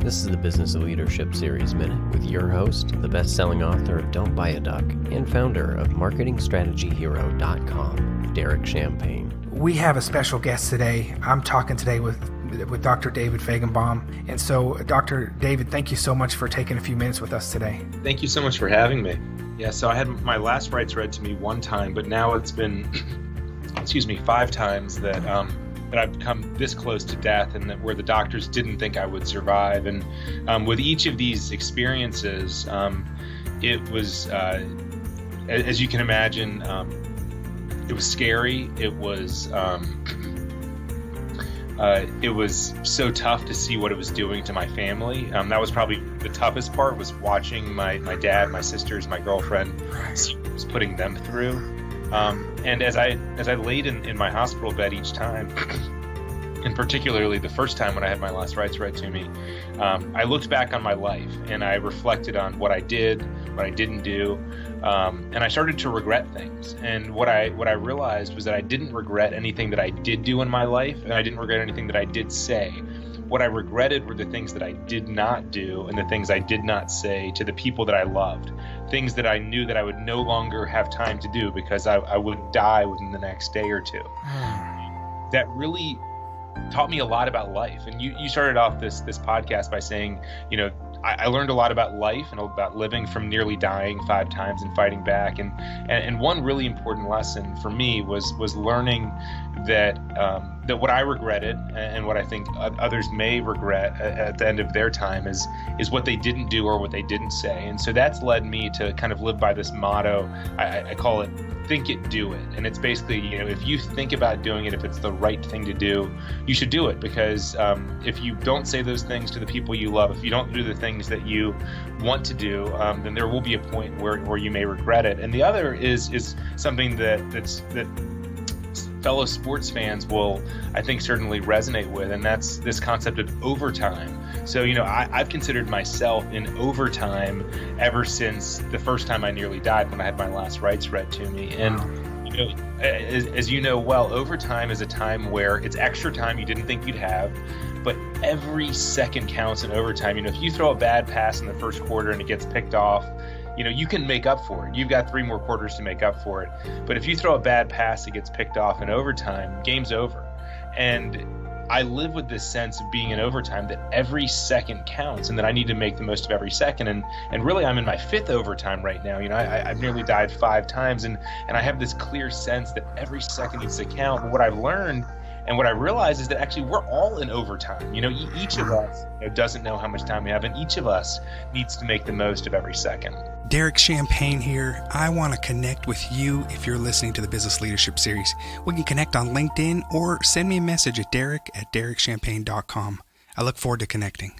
This is the Business Leadership Series Minute with your host, the best-selling author of Don't Buy a Duck and founder of MarketingStrategyHero.com, Derek Champagne. We have a special guest today. I'm talking today with Dr. David Fajgenbaum. And so, Dr. David, thank you so much for taking a few minutes with us today. Thank you so much for having me. Yeah, so I had my last rites read to me one time, but now it's been, 5 times that I've come this close to death, and that where the doctors didn't think I would survive. And with each of these experiences, it was, as you can imagine, it was scary. It was so tough to see what it was doing to my family. That was probably the toughest part, was watching my dad, my sisters, my girlfriend, see what it was putting them through. And as I laid in my hospital bed each time, and particularly the first time when I had my last rites read to me, I looked back on my life and I reflected on what I did, what I didn't do, and I started to regret things. And what I realized was that I didn't regret anything that I did do in my life, and I didn't regret anything that I did say. What I regretted were the things that I did not do and the things I did not say to the people that I loved, things that I knew that I would no longer have time to do because I would die within the next day or two. That really taught me a lot about life. And you started off this podcast by saying, I learned a lot about life and about living from nearly dying 5 times and fighting back. And one really important lesson for me was learning that what I regretted and what I think others may regret at the end of their time is what they didn't do or what they didn't say. And so that's led me to kind of live by this motto. I call it think it, do it. And it's basically, if you think about doing it, if it's the right thing to do, you should do it. Because if you don't say those things to the people you love, if you don't do the things that you want to do, then there will be a point where you may regret it. And the other is something that fellow sports fans will, I think, certainly resonate with, and that's this concept of overtime. So, I've considered myself in overtime ever since the first time I nearly died, when I had my last rites read to me. And, as you know well, overtime is a time where it's extra time you didn't think you'd have, but every second counts in overtime. If you throw a bad pass in the first quarter and it gets picked off, you can make up for it. You've got 3 more quarters to make up for it. But if you throw a bad pass that gets picked off in overtime, game's over. And I live with this sense of being in overtime, that every second counts and that I need to make the most of every second. And really, I'm in my 5th overtime right now. I've nearly died 5 times, and I have this clear sense that every second needs to count. But what I've learned and what I realize is that actually we're all in overtime. Each of us doesn't know how much time we have, and each of us needs to make the most of every second. Derek Champagne here. I want to connect with you if you're listening to the Business Leadership Series. We can connect on LinkedIn or send me a message at derek@derekchampagne.com. I look forward to connecting.